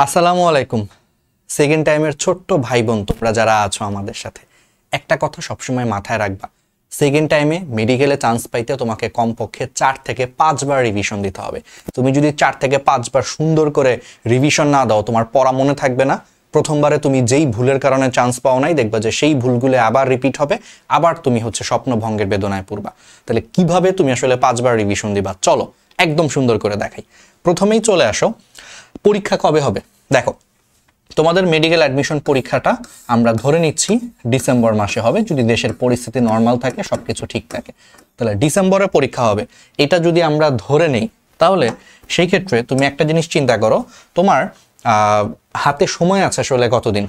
আসসালামু আলাইকুম। সেকেন্ড টাইমের ছোট্ট ভাই বোন তোমরা যারা আছো আমাদের সাথে, একটা কথা সবসময় মাথায় রাখবা, সেকেন্ড টাইমে মেডিকেলে চান্স পাইতে তোমাকে কমপক্ষে 4 থেকে 5 বার রিভিশন দিতে হবে। তুমি যদি 4 থেকে 5 বার সুন্দর করে রিভিশন না দাও, তোমার পড়া মনে থাকবে না। প্রথমবারে তুমি যেই ভুলের কারণে চান্স পাও নাই, দেখবা যে সেই ভুলগুলো আবার রিপিট হবে, আবার তুমি স্বপ্নভঙ্গের বেদনায় পড়বা। তাহলে কিভাবে তুমি আসলে 5 বার রিভিশন দিবা, চলো একদম সুন্দর করে দেখাই। প্রথমেই চলে আসো, পরীক্ষা কবে হবে। দেখো, তোমাদের মেডিকেল অ্যাডমিশন পরীক্ষাটা আমরা ধরে নিচ্ছি ডিসেম্বর মাসে হবে, যদি দেশের পরিস্থিতি নর্মাল থাকে, সবকিছু ঠিক থাকে, তাহলে ডিসেম্বরে পরীক্ষা হবে। এটা যদি আমরা ধরে নেই, তাহলে সেই ক্ষেত্রে তুমি একটা জিনিস চিন্তা করো, তোমার হাতে সময় আছে আসলে কতদিন?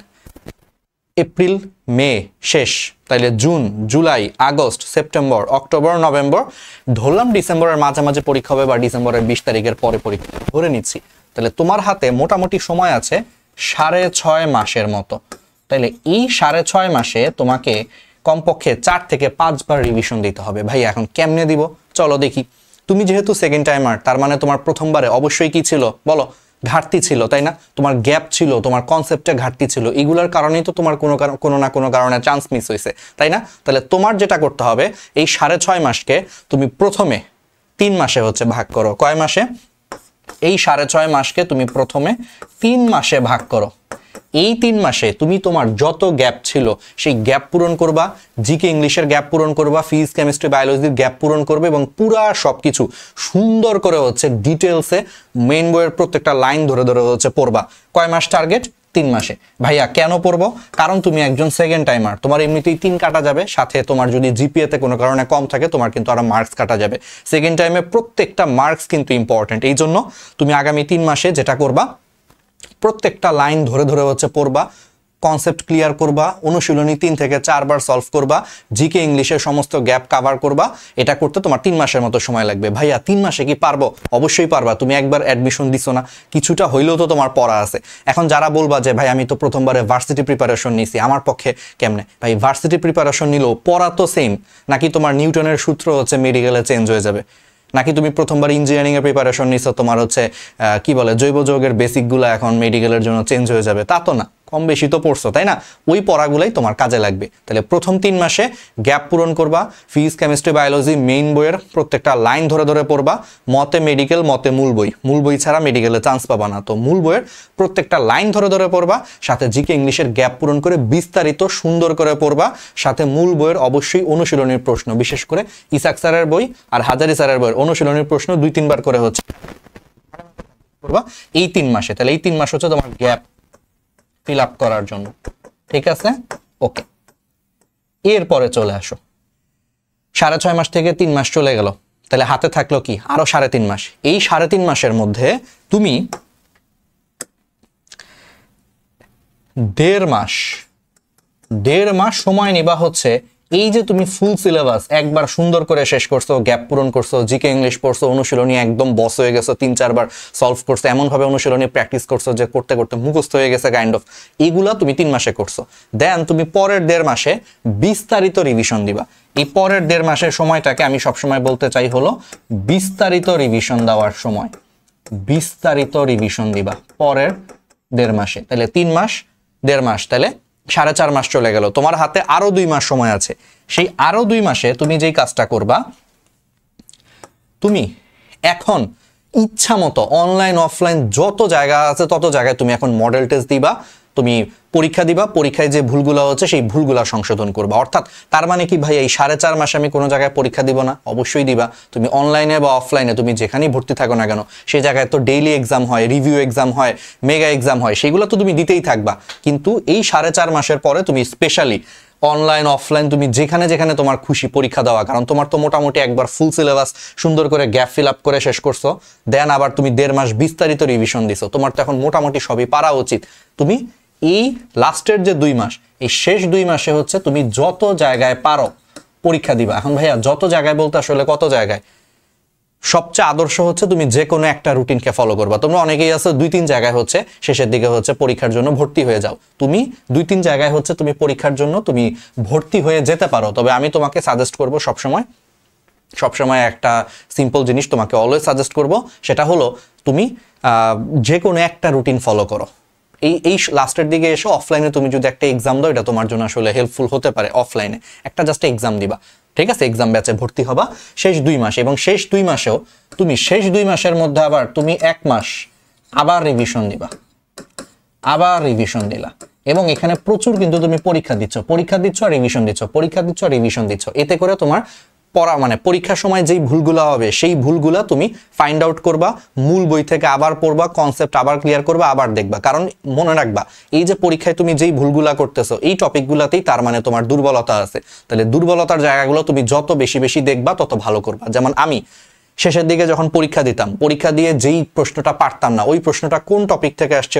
এপ্রিল মে শেষ, তাইলে June July August September October November, ধরলাম ডিসেম্বরের মাঝামাঝি পরীক্ষা হবে বা ডিসেম্বরের 20 তারিখের পরে পরীক্ষা ধরে নিচ্ছি, তাহলে তোমার হাতে মোটামুটি সময় আছে 6.5 মাসের মতো। তাইলে এই 6.5 মাসে তোমাকে কমপক্ষে 4 থেকে 5 বার রিভিশন দিতে হবে। ভাই এখন কেমনে দিব, চলো দেখি। তুমি যেহেতু সেকেন্ড টাইমার, তার মানে তোমার প্রথমবারে অবশ্যই কি ছিল বলো? ঘাটতি ছিল, তাই না? তোমার গ্যাপ ছিল, তোমার কনসেপ্টে ঘাটতি ছিল, এগুলোর কারণেই তো তোমার কোনো না কোনো কারণে চান্স মিস হয়েছে, তাই না? তাহলে তোমার যেটা করতে হবে, এই 6.5 মাসকে তুমি প্রথমে 3 মাসে ভাগ করো। কয় মাসে? এই 6.5 মাসকে তুমি প্রথমে 3 মাসে ভাগ করো। এই 3 মাসে তুমি তোমার যত গ্যাপ ছিল সেই গ্যাপ পূরণ করবা, জিকে ইংলিশের গ্যাপ পূরণ করবা, ফিজিক্স কেমিস্ট্রি বায়োলজির গ্যাপ পূরণ করবে এবং পুরা সবকিছু সুন্দর করে ডিটেলসে মেইন বইয়ের প্রত্যেকটা লাইন ধরে ধরে পড়বা। কয় মাস টার্গেট? 3 মাসে। ভাইয়া কেন পড়বো? কারণ তুমি একজন সেকেন্ড টাইমার, তোমার এমনিতেই 3 কাটা যাবে, সাথে তোমার যদি জিপিএতে কোনো কারণে কম থাকে তোমার কিন্তু আরো মার্কস কাটা যাবে। সেকেন্ড টাইমে প্রত্যেকটা মার্কস কিন্তু ইম্পর্টেন্ট। এই জন্য তুমি আগামী 3 মাসে যেটা করবা, প্রত্যেকটা লাইন ধরে ধরে পড়বা, কনসেপ্ট ক্লিয়ার করবা, অনুশীলনী 3 থেকে 4 বার সলভ করবা, জিকে ইংলিশের সমস্ত গ্যাপ কভার করবা। এটা করতে তোমার 3 মাসের মতো সময় লাগবে। ভাইয়া 3 মাসে কি পারবো? অবশ্যই পারবা। তুমি একবার অ্যাডমিশন দিছো না, কিছুটা হইলেও তো তোমার পড়া আছে। এখন যারা বলবা যে ভাই আমি তো প্রথমবারে ভার্সিটি প্রিপারেশন নিছি, আমার পক্ষে কেমনে? ভাই ভার্সিটি প্রিপারেশন নিলেও পড়া তো সেম, নাকি তোমার নিউটনের সূত্র মেডিকেলে চেঞ্জ হয়ে যাবে? নাকি তুমি প্রথমবার ইঞ্জিনিয়ারিং এর প্রিপারেশন নিছো, তোমার কি বলে জৈব যৌগের বেসিকগুলো এখন মেডিকেলের জন্য চেঞ্জ হয়ে যাবে? তা তো না, কম বেশি তো পড়ছো, তাই না? ওই পড়াগুলাই তোমার কাজে লাগবে। তাহলে প্রথম 3 মাসে গ্যাপ পূরণ করবা, ফিজিক্স কেমিস্ট্রি বায়োলজি মেইন বইয়ের প্রত্যেকটা লাইন ধরে ধরে পড়বা, মতে মেডিকেল মতে মূল বই ছাড়া মেডিকেলে চান্স পাবা না, তো মূল বইয়ের প্রত্যেকটা লাইন ধরে ধরে পড়বা, সাথে জিকে ইংলিশের গ্যাপ পূরণ করে বিস্তারিত সুন্দর করে পড়বা, সাথে মূল বইয়ের অবশ্যই অনুশীলনীর প্রশ্ন, বিশেষ করে ইসাক স্যারের বই আর হাজারি স্যারের বইয়ের অনুশীলনীর প্রশ্ন 2-3 বার করে পড়বা এই 3 মাসে। তাহলে এই 3 মাস তোমার গ্যাপ ফিল আপ করার জন্য, ঠিক আছে? ওকে, এরপরে চলে আসো, 6.5 মাস থেকে 3 মাস চলে গেল, তাহলে হাতে থাকলো কি? আরো 3.5 মাস। এই 3.5 মাসের মধ্যে তুমি 1.5 মাস সময় নিবা এই যে তুমি ফুল সিলেবাস একবার সুন্দর করে শেষ করছো, গ্যাপ পূরণ করছো, জিকে ইংলিশ পড়ছো, অনুশীলনী একদম বস হয়ে গেছো, 3-4 বার সলভ করছো, এমনভাবে অনুশীলনী প্র্যাকটিস করছো যে করতে করতে মুখস্থ হয়ে গেছে কাইন্ড অফ। এইগুলা তুমি 3 মাসে করছো। দেন তুমি পরের 1.5 মাসে বিস্তারিত রিভিশন দিবা। এই পরের 1.5 মাসের সময়টাকে আমি সবসময় বলতে চাই বিস্তারিত রিভিশন দেওয়ার সময়। বিস্তারিত রিভিশন দিবা পরের 1.5 মাসে। তাহলে 3 মাস 1.5 মাস, তাহলে 4.5 মাস চলে গেল। তোমার হাতে আরো 2 মাস সময় আছে। সেই আরো 2 মাসে তুমি যেই কাজটা করবা, তুমি এখন ইচ্ছা মতো অনলাইন অফলাইন যত জায়গা আছে তত জায়গায় তুমি এখন মডেল টেস্ট দিবা, তুমি পরীক্ষা দিবা, পরীক্ষায় যে ভুলগুলো সেই ভুলগুলা সংশোধন করবা। অর্থাৎ তার মানে কি ভাই, এই 4.5 মাসে আমি কোনো জায়গায় পরীক্ষা দিব না? অবশ্যই দিবা। তুমি অনলাইনে বা অফলাইনে তুমি যেখানেই ভর্তি থাকো না কেন, সেই জায়গায় তো ডেইলি এক্সাম হয়, রিভিউ এক্সাম হয়, মেগা এক্সাম হয়, সেগুলো তো তুমি দিতেই থাকবা। কিন্তু এই 4.5 মাসের পরে তুমি স্পেশালি অনলাইন অফলাইন তুমি যেখানে যেখানে তোমার খুশি পরীক্ষা দেওয়া, কারণ তোমার তো মোটামুটি একবার ফুল সিলেবাস সুন্দর করে গ্যাপ ফিল আপ করে শেষ করছো, দেন আবার তুমি 1.5 মাস বিস্তারিত রিভিশন দিছো, তোমার তো এখন মোটামুটি সবই পারা উচিত। তুমি এই লাস্টের যে 2 মাস, এই শেষ 2 মাসে তুমি যত জায়গায় পারো পরীক্ষা দিবা। এখন ভাইয়া যত জায়গায় বলতে আসলে কত জায়গায়? সবচেয়ে আদর্শ তুমি যে কোনো একটা রুটিনকে ফলো করবা। তোমরা অনেকেই আছো 2-3 জায়গায় শেষের দিকে পরীক্ষার জন্য ভর্তি হয়ে যাও। তুমি 2-3 জায়গায় তুমি পরীক্ষার জন্য তুমি ভর্তি হয়ে যেতে পারো, তবে আমি তোমাকে সাজেস্ট করব সবসময় একটা সিম্পল জিনিস তোমাকে অলওয়েজ সাজেস্ট করব, সেটা হলো তুমি যে কোনো একটা রুটিন ফলো করো। এই লাস্টের দিকে এসে অফলাইনে তুমি যদি একটা এক্সাম দাও, এটা তোমার জন্য আসলে হেল্পফুল হতে পারে। অফলাইনে একটা জাস্ট এক্সাম দিবা, ঠিক আছে, এক্সাম ব্যাচে ভর্তি হবা শেষ 2 মাস, এবং শেষ 2 মাসেও তুমি শেষ 2 মাসের মধ্যে আবার তুমি 1 মাস আবার রিভিশন দিবা, আবার রিভিশন দিলা, এবং এখানে প্রচুর কিন্তু তুমি পরীক্ষা দিচ্ছ আর রিভিশন দিচ্ছ, পরীক্ষা দিচ্ছ আর রিভিশন দিচ্ছ। এতে করে তোমার পড়া মানে পরীক্ষার সময় যেই ভুলগুলো হবে সেই ভুলগুলো তুমি ফাইন্ড আউট করবা, মূল বই থেকে আবার পড়বা, কনসেপ্ট আবার ক্লিয়ার করবা, আবার দেখবা। কারণ মনে রাখবা, এই যে পরীক্ষায় তুমি যেই ভুলগুলা করতেছো এই টপিকগুলোতেই তার মানে তোমার দুর্বলতা আছে। তাহলে দুর্বলতার জায়গাগুলো তুমি যত বেশি বেশি দেখবা তত ভালো করবা। যেমন আমি শেষের দিকে যখন পরীক্ষা দিতাম, পরীক্ষা দিয়ে যেই প্রশ্নটা পারতাম না, ওই প্রশ্নটা কোন টপিক থেকে আসছে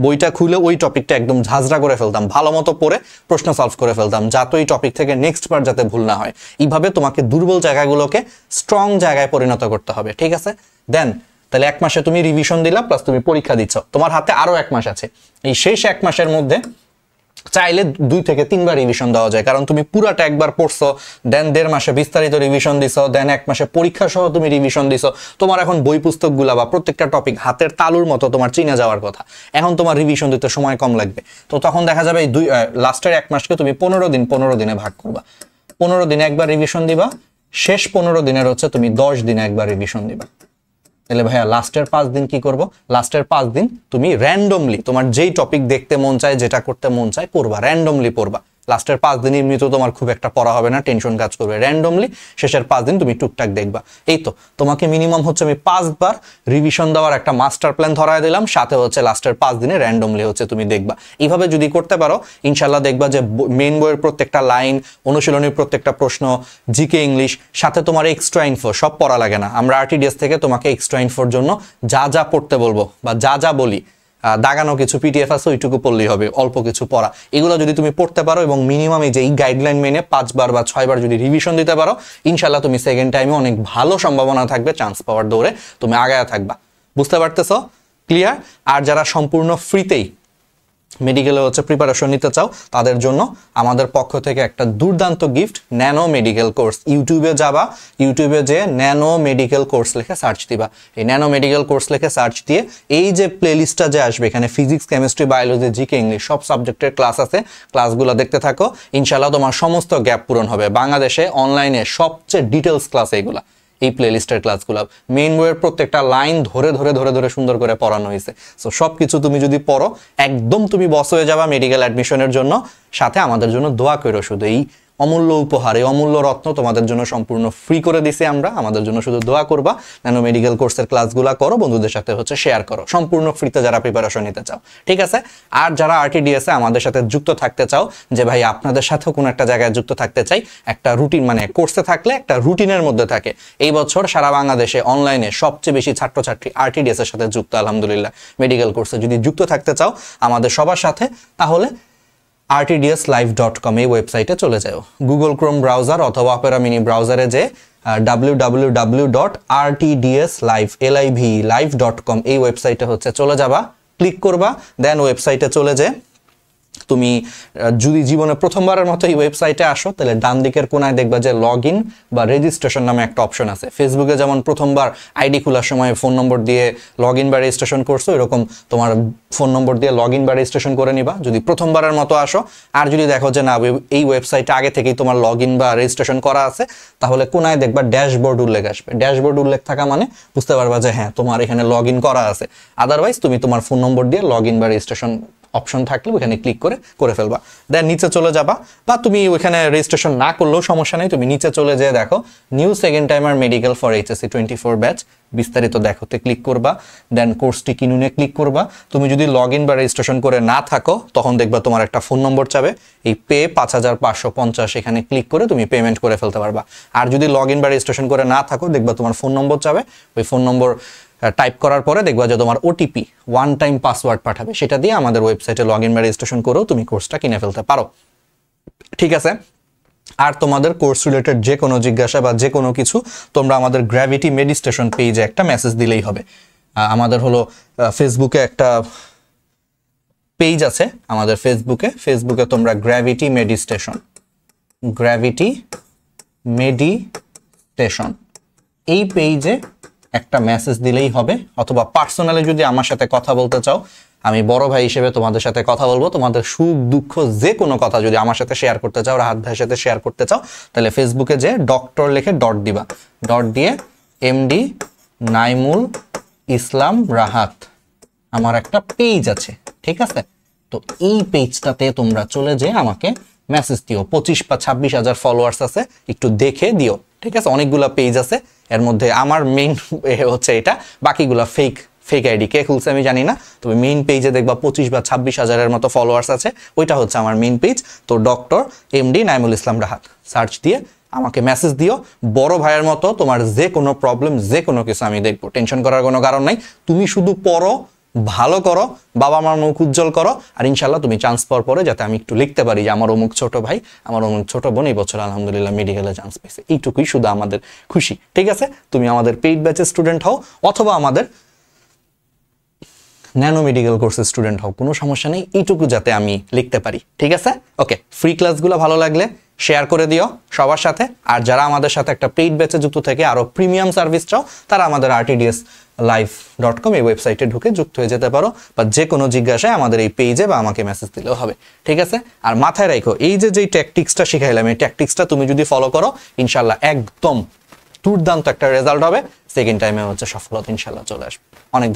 বইটা খুলে ওই টপিকটা একদম ঝাঁঝরা করে ফেলতাম, ভালো মতো পড়ে প্রশ্ন সলভ করে ফেলতাম, যাতে ওই টপিক থেকে নেক্সট বার যাতে ভুল না হয়। এইভাবে তোমাকে দুর্বল জায়গাগুলোকে স্ট্রং জায়গায় পরিণত করতে হবে, ঠিক আছে। দেন তাহলে 1 মাসে তুমি রিভিশন দিলা, প্লাস তুমি পরীক্ষা দিচ্ছ, তোমার হাতে আরো 1 মাস আছে। এই শেষ 1 মাসের মধ্যে চাইলে 2 থেকে 3 বার রিভিশন দেওয়া যায়, কারণ তুমি পুরাটা একবার পড়ছো, দেন 1.5 মাসে বিস্তারিত রিভিশন দিছো, দেন 1 মাসে পরীক্ষা সহ তুমি রিভিশন দিছো। তোমার এখন বই পুস্তকগুলা বা প্রত্যেকটা টপিক হাতের তালুর মতো তোমার চিনে যাওয়ার কথা। এখন তোমার রিভিশন দিতে সময় কম লাগবে। তো তখন দেখা যাবে এই লাস্টের 1 মাসকে তুমি 15 দিনে ভাগ করবা, 15 দিনে একবার রিভিশন দিবা, শেষ 15 দিনের হচ্ছে তুমি 10 দিনে একবার রিভিশন দিবা। তাহলে ভাইয়া লাস্টের 5 দিন কি করব? লাস্টের 5 দিন তুমি র্যান্ডমলি তোমার যেই টপিক দেখতে মন চায়, যেটা করতে মন চায় করবা, র্যান্ডমলি পড়বা। লাস্টের 5 দিন এমনিতে তোমার খুব একটা পড়া হবে না, টেনশন কাজ করবে। র্যান্ডমলি শেষের 5 দিন তুমি টুকটাক দেখবা। এই তো তোমাকে মিনিমাম হচ্ছে আমি 5 বার রিভিশন দেওয়ার একটা মাস্টার প্ল্যান ধরায় দিলাম, সাথে হচ্ছে লাস্টের 5 দিনে র্যান্ডমলি হচ্ছে তুমি দেখবা। এইভাবে যদি করতে পারো ইনশাল্লাহ দেখবা যে মেইন বইয়ের প্রত্যেকটা লাইন, অনুশীলনীর প্রত্যেকটা প্রশ্ন, জিকে ইংলিশ, সাথে তোমার এক্সট্রা ইনফো সব পড়া লাগে না। আমরা আরটিডিএস থেকে তোমাকে এক্সট্রা ইনফোর জন্য যা যা পড়তে বলবো বা যা যা বলি, দাগানো কিছু পিডিএফ আছে, ওইটুকু পড়লেই হবে, অল্প কিছু পড়া। এগুলো যদি তুমি পড়তে পারো এবং মিনিমাম এই যে এই গাইডলাইন মেনে 5 বার বা 6 বার যদি রিভিশন দিতে পারো, ইনশাল্লাহ তুমি সেকেন্ড টাইমে অনেক ভালো সম্ভাবনা থাকবে চান্স পাওয়ার দৌড়ে তুমি আগায়া থাকবা। বুঝতে পারতেছো? ক্লিয়ার? আর যারা সম্পূর্ণ ফ্রিতেই মেডিকেলে হচ্ছে প্রিপারেশন নিতে চাও, তাদের জন্য আমাদের পক্ষ থেকে একটা দুর্দান্ত গিফট, ন্যানো মেডিকেল কোর্স। ইউটিউবে যাবা, ইউটিউবে যে ন্যানো মেডিকেল কোর্স লিখে সার্চ দিবা। এই ন্যানো মেডিকেল কোর্স লিখে সার্চ দিয়ে এই যে প্লেলিস্টটা যে আসবে, এখানে physics, chemistry, biology, GK, English সব সাবজেক্টের ক্লাস আছে। ক্লাসগুলো দেখতে থাকো, ইনশাল্লাহ তোমার সমস্ত গ্যাপ পূরণ হবে। বাংলাদেশে অনলাইনে সবচেয়ে ডিটেলস ক্লাস এইগুলা, এই প্লেলিস্টের ক্লাসগুলো। মেইন বইয়ের প্রত্যেকটা লাইন ধরে ধরে ধরে ধরে সুন্দর করে পড়ানো হয়েছে। সো সব কিছু তুমি যদি পড়ো, একদম তুমি বস হয়ে যাবা মেডিকেল অ্যাডমিশনের জন্য। সাথে আমাদের জন্য দোয়া করো শুধু। এই অমূল্য উপহার, এই অমূল্য রত্ন তোমাদের জন্য সম্পূর্ণ ফ্রি করে দিছি আমরা। আমাদের জন্য শুধু দোয়া করবা, ন্যানো মেডিকেল কোর্সের ক্লাসগুলো করো, বন্ধুদের সাথে হচ্ছে শেয়ার করো, সম্পূর্ণ ফ্রিতে যারা প্রিপারেশন নিতে চাও, ঠিক আছে। আর যারা আরটিডিএস এ আমাদের সাথে যুক্ত থাকতে চাও, যে ভাই আপনাদের সাথেও কোনো একটা জায়গায় যুক্ত থাকতে চাই, একটা রুটিন মানে কোর্সে থাকলে একটা রুটিনের মধ্যে থাকে। এই বছর সারা বাংলাদেশে অনলাইনে সবচেয়ে বেশি ছাত্রছাত্রী আরটিডিএস এর সাথে যুক্ত, আলহামদুলিল্লাহ। মেডিকেল কোর্সে যদি যুক্ত থাকতে চাও আমাদের সবার সাথে, তাহলে rtdslive.com এই ওয়েবসাইটে চলে যাও। গুগল ক্রোম ব্রাউজার অথবা অপেরা মিনি ব্রাউজারে যে www.rtdslive.com এই ওয়েবসাইটে হচ্ছে চলে যাবা, ক্লিক করবা, দেন ওয়েবসাইটে চলে যে তুমি যদি জীবনে প্রথমবারের মতো এই ওয়েবসাইটে আসো, তাহলে ডান দিকের কোনায় দেখবা যে লগ ইন বা রেজিস্ট্রেশন নামে একটা অপশন আছে। ফেসবুকে যেমন প্রথমবার আইডি খোলার সময় ফোন নম্বর দিয়ে লগ ইন বা রেজিস্ট্রেশন করছো, এরকম তোমার ফোন নম্বর দিয়ে লগ ইন বা রেজিস্ট্রেশন করে নিবা যদি প্রথমবারের মতো আসো। আর যদি দেখো যে না, এই ওয়েবসাইটে আগে থেকেই তোমার লগ ইন বা রেজিস্ট্রেশন করা আছে, তাহলে কোনায় দেখবা ড্যাশবোর্ড উল্লেখ আসবে। ড্যাশবোর্ড উল্লেখ থাকা মানে বুঝতে পারবা যে হ্যাঁ, তোমার এখানে লগ ইন করা আছে। আদারওয়াইজ তুমি তোমার ফোন নম্বর দিয়ে লগ ইন বা রেজিস্ট্রেশন অপশন থাকলে ওখানে ক্লিক করে ফেলবা। দেন নিচে চলে যাবা, বা তুমি ওখানে রেজিস্ট্রেশন না করলেও সমস্যা নেই, তুমি নিচে চলে যেয়ে দেখো new second timer medical for HSC 24 batch, বিস্তারিত দেখোতে ক্লিক করবা। দেন কোর্সটি কিনুনে ক্লিক করবা। তুমি যদি লগ ইন বা রেজিস্ট্রেশন করে না থাকো, তখন দেখবা তোমার একটা ফোন নম্বর চাবে, এই পে 5550, এখানে ক্লিক করে তুমি পেমেন্ট করে ফেলতে পারবা। আর যদি লগ ইন বা রেজিস্ট্রেশন করে না থাকো, দেখবা তোমার ফোন নম্বর চাবে, ওই ফোন নম্বর টাইপ করার পরে দেখবা যে তোমার ওটিপি, ওয়ান টাইম পাসওয়ার্ড পাঠাবে, সেটা দিয়ে আমাদের ওয়েবসাইটে লগ ইন বা রেজিস্ট্রেশন করেও তুমি কোর্সটা কিনে ফেলতে পারো, ঠিক আছে। আর তোমাদের কোর্স রিলেটেড যে কোনো জিজ্ঞাসা বা যে কোনো কিছু তোমরা আমাদের গ্র্যাভিটি মেডিটেশন পেজে একটা মেসেজ দিলেই হবে। আমাদের হলো ফেসবুকে একটা পেজ আছে, আমাদের ফেসবুকে তোমরা গ্র্যাভিটি মেডিটেশন এই পেজে একটা মেসেজ দিলেই হবে, অথবা পার্সোনালি যদি আমার সাথে কথা বলতে চাও, আমি বড় ভাই হিসেবে তোমাদের সাথে কথা বলবো। তোমাদের সুখ দুঃখ যে কোনো কথা যদি আমার সাথে শেয়ার করতে চাও, রাহাত ভাইয়ের সাথে শেয়ার করতে চাও, তাহলে ফেসবুকে যে ডক্টর লিখে ডট দিবা, ডট দিয়ে এমডি নাইমুল ইসলাম রাহাত আমার একটা পেজ আছে, ঠিক আছে? তো এই পেজটাতে তোমরা চলে যেয়ে আমাকে মেসেজ দিও। 25 বা 26 হাজার ফলোয়ার্স আছে, একটু দেখে দিও, ঠিক আছে? অনেকগুলা পেজ আছে, এর মধ্যে আমার মেইন হচ্ছে এটা, বাকিগুলা ফেক আইডি, কে খুলছে আমি জানি না। তবে মেইন পেজে দেখবা 25 বা 26 হাজারের মতো ফলোয়ার্স আছে, ওইটা হচ্ছে আমার মেইন পেজ। তো ডক্টর এমডি নাইমুল ইসলাম রাহাত সার্চ দিয়ে আমাকে মেসেজ দিও। বড় ভাইয়ের মতো তোমার যে কোনো প্রবলেম, যে কোনো কিছু আমি দেখবো, টেনশন করার কোনো কারণ নাই। তুমি শুধু পড়ো, ভালো করো, বাবা মার মুখ উজ্জ্বল করো, আর ইনশাল্লাহ তুমি চান্স পাওয়ার পরে যাতে আমি একটু লিখতে পারি যে আমার অমুক ছোট ভাই, আমার অমুক ছোট বোন এই বছর আলহামদুলিল্লাহ মেডিকেলে চান্স পেয়েছে, এইটুকুই শুধু আমাদের খুশি, ঠিক আছে? তুমি আমাদের পেইড ব্যাচের স্টুডেন্ট হও অথবা আমাদের ন্যানো মেডিকেল কোর্সের স্টুডেন্ট হও, কোনো সমস্যা নেই, এইটুকু যাতে আমি লিখতে পারি, ঠিক আছে? ওকে, ফ্রি ক্লাসগুলো ভালো লাগলে শেয়ার করে দিও সবার সাথে। আর যারা আমাদের সাথে একটা পেইড ব্যাচে যুক্ত থেকে আরো প্রিমিয়াম সার্ভিস চাও, তারা আমাদের rtdslife.com এই ওয়েবসাইটে ঢুকে যুক্ত হয়ে যেতে পারো, বা যে কোনো জিজ্ঞাসায় আমাদের এই পেজে বা আমাকে মেসেজ দিলেও হবে, ঠিক আছে? আর মাথায় রাখো, এই যে ট্যাকটিক্সটা শিখাইলাম, এই ট্যাকটিক্সটা তুমি যদি ফলো করো, ইনশাল্লাহ একদম দুর্দান্ত একটা রেজাল্ট হবে। সেকেন্ড টাইমে হচ্ছে সফলতা ইনশাল্লাহ চলে আসবে। অনেক